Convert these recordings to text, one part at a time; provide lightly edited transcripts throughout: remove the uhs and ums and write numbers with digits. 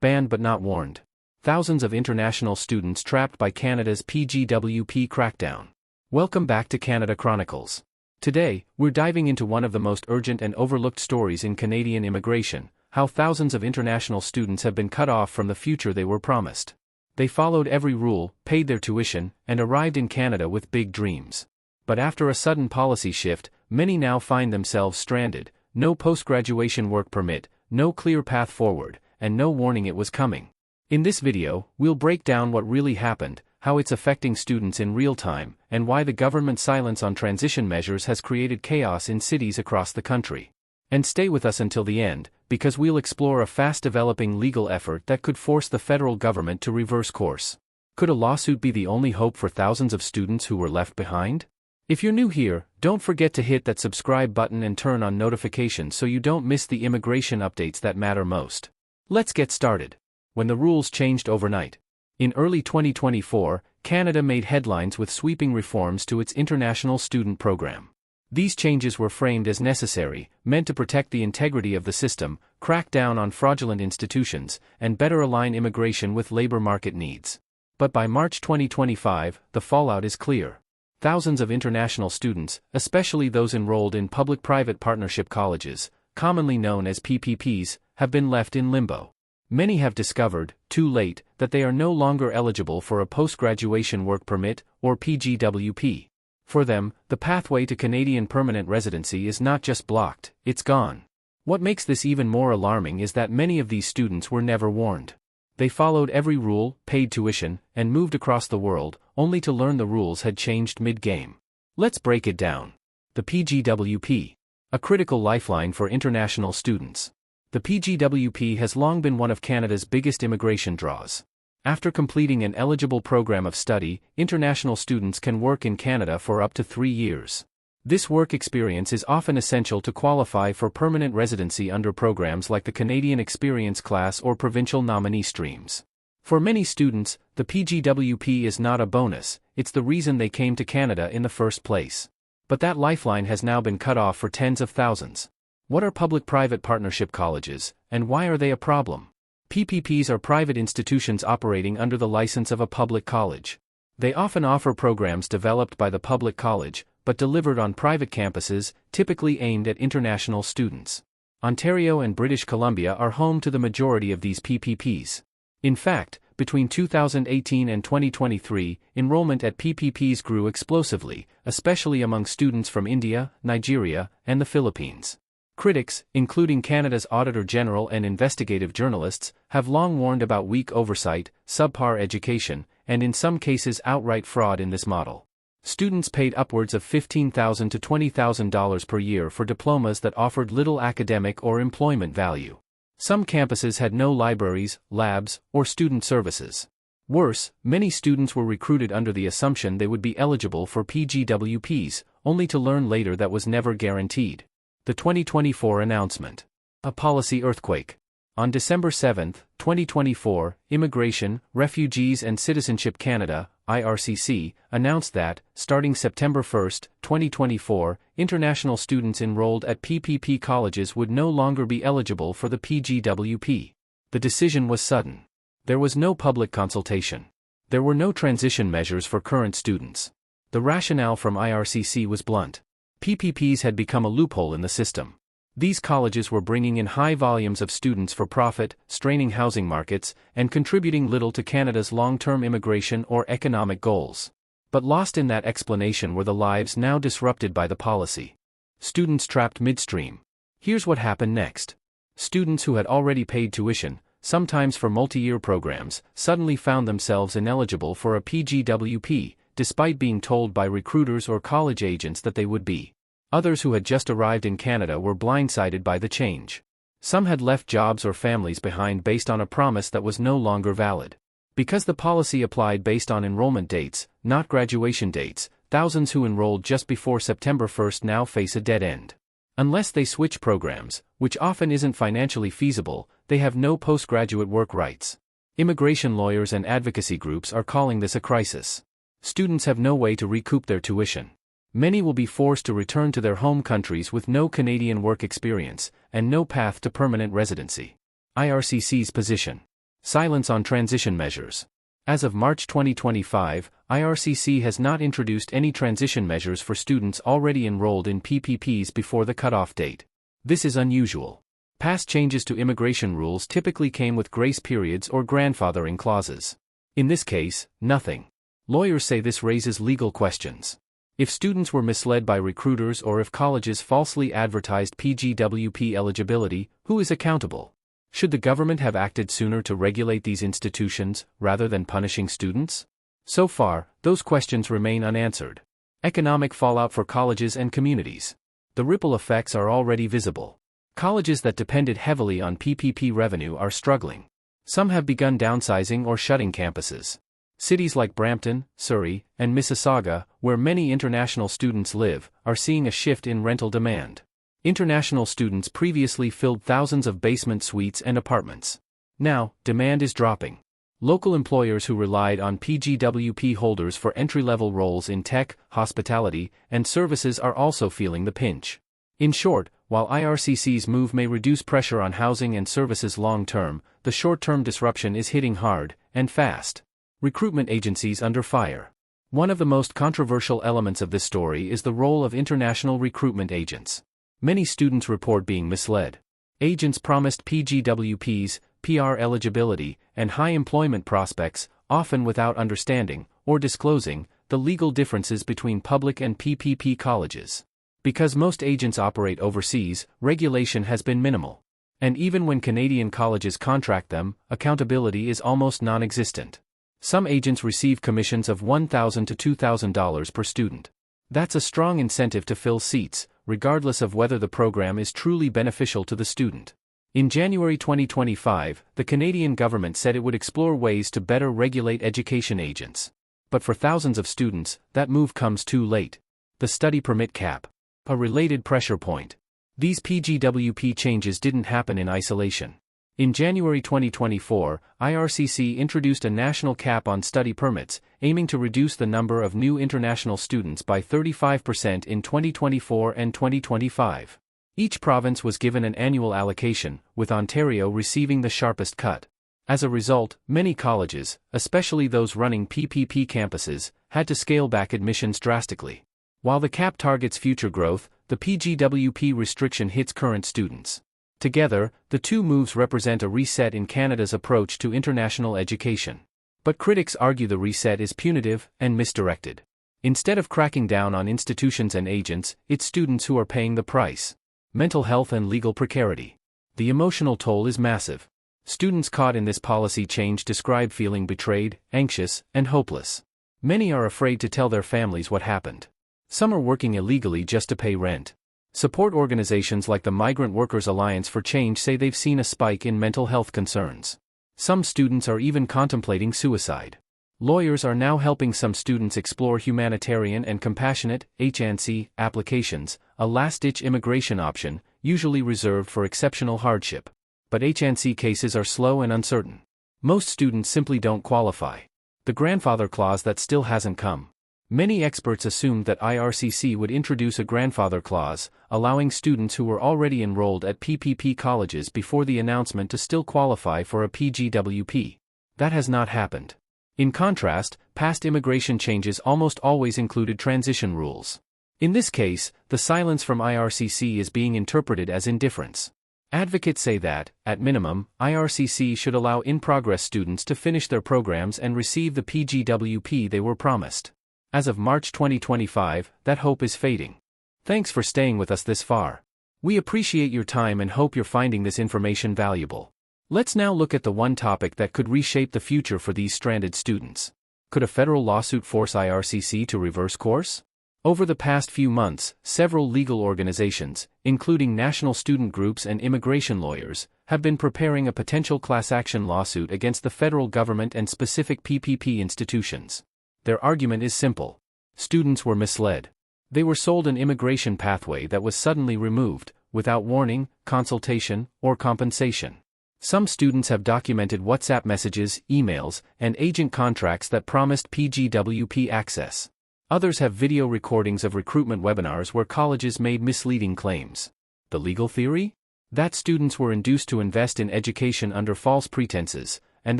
Banned but not warned. Thousands of international students trapped by Canada's PGWP crackdown. Welcome back to Canada Chronicles. Today, we're diving into one of the most urgent and overlooked stories in Canadian immigration, how thousands of international students have been cut off from the future they were promised. They followed every rule, paid their tuition, and arrived in Canada with big dreams. But after a sudden policy shift, many now find themselves stranded, no post-graduation work permit, no clear path forward, and no warning it was coming. In this video, we'll break down what really happened, how it's affecting students in real time, and why the government's silence on transition measures has created chaos in cities across the country. And stay with us until the end, because we'll explore a fast-developing legal effort that could force the federal government to reverse course. Could a lawsuit be the only hope for thousands of students who were left behind? If you're new here, don't forget to hit that subscribe button and turn on notifications so you don't miss the immigration updates that matter most. Let's get started. When the rules changed overnight. In early 2024, Canada made headlines with sweeping reforms to its international student program. These changes were framed as necessary, meant to protect the integrity of the system, crack down on fraudulent institutions, and better align immigration with labor market needs. But by March 2025, the fallout is clear. Thousands of international students, especially those enrolled in public-private partnership colleges, commonly known as PPPs, have been left in limbo. Many have discovered, too late, that they are no longer eligible for a post-graduation work permit, or PGWP. For them, the pathway to Canadian permanent residency is not just blocked, it's gone. What makes this even more alarming is that many of these students were never warned. They followed every rule, paid tuition, and moved across the world, only to learn the rules had changed mid-game. Let's break it down. The PGWP. A critical lifeline for international students. The PGWP has long been one of Canada's biggest immigration draws. After completing an eligible program of study, international students can work in Canada for up to 3 years. This work experience is often essential to qualify for permanent residency under programs like the Canadian Experience Class or Provincial nominee streams. For many students, the PGWP is not a bonus, it's the reason they came to Canada in the first place. But that lifeline has now been cut off for tens of thousands. What are public-private partnership colleges, and why are they a problem? PPPs are private institutions operating under the license of a public college. They often offer programs developed by the public college, but delivered on private campuses, typically aimed at international students. Ontario and British Columbia are home to the majority of these PPPs. In fact, between 2018 and 2023, enrollment at PPPs grew explosively, especially among students from India, Nigeria, and the Philippines. Critics, including Canada's Auditor General and investigative journalists, have long warned about weak oversight, subpar education, and in some cases outright fraud in this model. Students paid upwards of $15,000 to $20,000 per year for diplomas that offered little academic or employment value. Some campuses had no libraries, labs, or student services. Worse, many students were recruited under the assumption they would be eligible for PGWPs, only to learn later that was never guaranteed. The 2024 announcement. A policy earthquake. On December 7, 2024, Immigration, Refugees and Citizenship Canada, IRCC, announced that, starting September 1, 2024, international students enrolled at PPP colleges would no longer be eligible for the PGWP. The decision was sudden. There was no public consultation. There were no transition measures for current students. The rationale from IRCC was blunt. PPPs had become a loophole in the system. These colleges were bringing in high volumes of students for profit, straining housing markets, and contributing little to Canada's long-term immigration or economic goals. But lost in that explanation were the lives now disrupted by the policy. Students trapped midstream. Here's what happened next. Students who had already paid tuition, sometimes for multi-year programs, suddenly found themselves ineligible for a PGWP, despite being told by recruiters or college agents that they would be. Others who had just arrived in Canada were blindsided by the change. Some had left jobs or families behind based on a promise that was no longer valid. Because the policy applied based on enrollment dates, not graduation dates, thousands who enrolled just before September 1 now face a dead end. Unless they switch programs, which often isn't financially feasible, they have no postgraduate work rights. Immigration lawyers and advocacy groups are calling this a crisis. Students have no way to recoup their tuition. Many will be forced to return to their home countries with no Canadian work experience, and no path to permanent residency. IRCC's position. Silence on transition measures. As of March 2025, IRCC has not introduced any transition measures for students already enrolled in PPPs before the cutoff date. This is unusual. Past changes to immigration rules typically came with grace periods or grandfathering clauses. In this case, nothing. Lawyers say this raises legal questions. If students were misled by recruiters or if colleges falsely advertised PGWP eligibility, who is accountable? Should the government have acted sooner to regulate these institutions, rather than punishing students? So far, those questions remain unanswered. Economic fallout for colleges and communities. The ripple effects are already visible. Colleges that depended heavily on PPP revenue are struggling. Some have begun downsizing or shutting campuses. Cities like Brampton, Surrey, and Mississauga, where many international students live, are seeing a shift in rental demand. International students previously filled thousands of basement suites and apartments. Now, demand is dropping. Local employers who relied on PGWP holders for entry-level roles in tech, hospitality, and services are also feeling the pinch. In short, while IRCC's move may reduce pressure on housing and services long-term, the short-term disruption is hitting hard, and fast. Recruitment agencies under fire. One of the most controversial elements of this story is the role of international recruitment agents. Many students report being misled. Agents promised PGWPs, PR eligibility, and high employment prospects, often without understanding, or disclosing, the legal differences between public and PPP colleges. Because most agents operate overseas, regulation has been minimal. And even when Canadian colleges contract them, accountability is almost non-existent. Some agents receive commissions of $1,000 to $2,000 per student. That's a strong incentive to fill seats, regardless of whether the program is truly beneficial to the student. In January 2025, the Canadian government said it would explore ways to better regulate education agents. But for thousands of students, that move comes too late. The study permit cap. A related pressure point. These PGWP changes didn't happen in isolation. In January 2024, IRCC introduced a national cap on study permits, aiming to reduce the number of new international students by 35% in 2024 and 2025. Each province was given an annual allocation, with Ontario receiving the sharpest cut. As a result, many colleges, especially those running PPP campuses, had to scale back admissions drastically. While the cap targets future growth, the PGWP restriction hits current students. Together, the two moves represent a reset in Canada's approach to international education. But critics argue the reset is punitive and misdirected. Instead of cracking down on institutions and agents, it's students who are paying the price. Mental health and legal precarity. The emotional toll is massive. Students caught in this policy change describe feeling betrayed, anxious, and hopeless. Many are afraid to tell their families what happened. Some are working illegally just to pay rent. Support organizations like the Migrant Workers Alliance for Change say they've seen a spike in mental health concerns. Some students are even contemplating suicide. Lawyers are now helping some students explore humanitarian and compassionate (HNC) applications, a last-ditch immigration option, usually reserved for exceptional hardship. But HNC cases are slow and uncertain. Most students simply don't qualify. The grandfather clause that still hasn't come. Many experts assumed that IRCC would introduce a grandfather clause, allowing students who were already enrolled at PPP colleges before the announcement to still qualify for a PGWP. That has not happened. In contrast, past immigration changes almost always included transition rules. In this case, the silence from IRCC is being interpreted as indifference. Advocates say that, at minimum, IRCC should allow in-progress students to finish their programs and receive the PGWP they were promised. As of March 2025, that hope is fading. Thanks for staying with us this far. We appreciate your time and hope you're finding this information valuable. Let's now look at the one topic that could reshape the future for these stranded students. Could a federal lawsuit force IRCC to reverse course? Over the past few months, several legal organizations, including national student groups and immigration lawyers, have been preparing a potential class action lawsuit against the federal government and specific PPP institutions. Their argument is simple. Students were misled. They were sold an immigration pathway that was suddenly removed, without warning, consultation, or compensation. Some students have documented WhatsApp messages, emails, and agent contracts that promised PGWP access. Others have video recordings of recruitment webinars where colleges made misleading claims. The legal theory? That students were induced to invest in education under false pretenses, and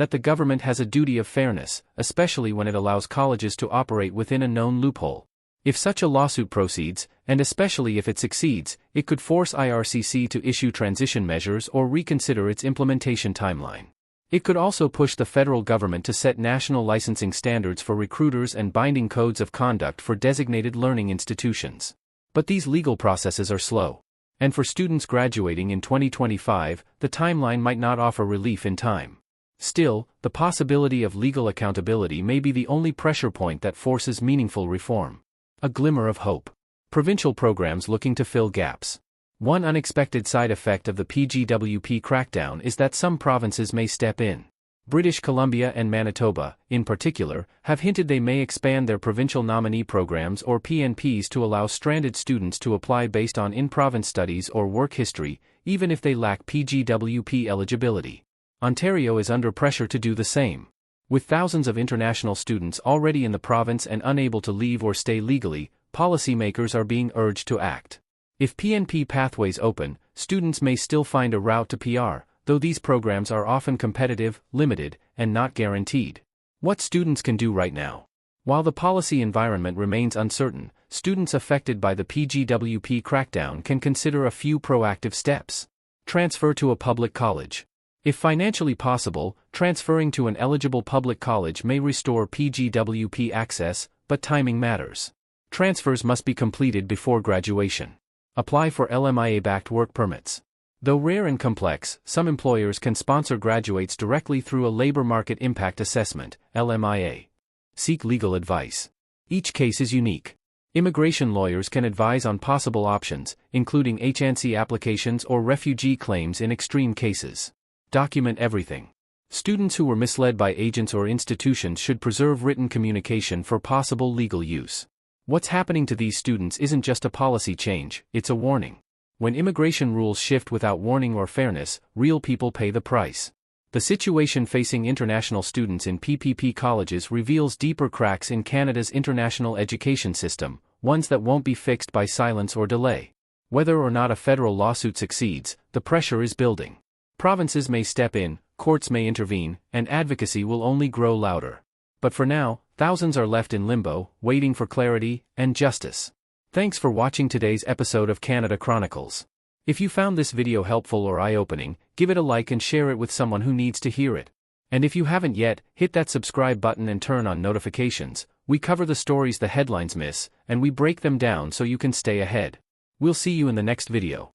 that the government has a duty of fairness, especially when it allows colleges to operate within a known loophole. If such a lawsuit proceeds, and especially if it succeeds, it could force IRCC to issue transition measures or reconsider its implementation timeline. It could also push the federal government to set national licensing standards for recruiters and binding codes of conduct for designated learning institutions. But these legal processes are slow. And for students graduating in 2025, the timeline might not offer relief in time. Still, the possibility of legal accountability may be the only pressure point that forces meaningful reform. A glimmer of hope. Provincial programs looking to fill gaps. One unexpected side effect of the PGWP crackdown is that some provinces may step in. British Columbia and Manitoba, in particular, have hinted they may expand their provincial nominee programs or PNPs to allow stranded students to apply based on in-province studies or work history, even if they lack PGWP eligibility. Ontario is under pressure to do the same. With thousands of international students already in the province and unable to leave or stay legally, policymakers are being urged to act. If PNP pathways open, students may still find a route to PR, though these programs are often competitive, limited, and not guaranteed. What students can do right now? While the policy environment remains uncertain, students affected by the PGWP crackdown can consider a few proactive steps. Transfer to a public college. If financially possible, transferring to an eligible public college may restore PGWP access, but timing matters. Transfers must be completed before graduation. Apply for LMIA-backed work permits. Though rare and complex, some employers can sponsor graduates directly through a Labor Market Impact Assessment, LMIA. Seek legal advice. Each case is unique. Immigration lawyers can advise on possible options, including H&C applications or refugee claims in extreme cases. Document everything. Students who were misled by agents or institutions should preserve written communication for possible legal use. What's happening to these students isn't just a policy change, it's a warning. When immigration rules shift without warning or fairness, real people pay the price. The situation facing international students in PPP colleges reveals deeper cracks in Canada's international education system, ones that won't be fixed by silence or delay. Whether or not a federal lawsuit succeeds, the pressure is building. Provinces may step in, courts may intervene, and advocacy will only grow louder. But for now, thousands are left in limbo, waiting for clarity and justice. Thanks for watching today's episode of Canada Chronicles. If you found this video helpful or eye-opening, give it a like and share it with someone who needs to hear it. And if you haven't yet, hit that subscribe button and turn on notifications. We cover the stories the headlines miss, and we break them down so you can stay ahead. We'll see you in the next video.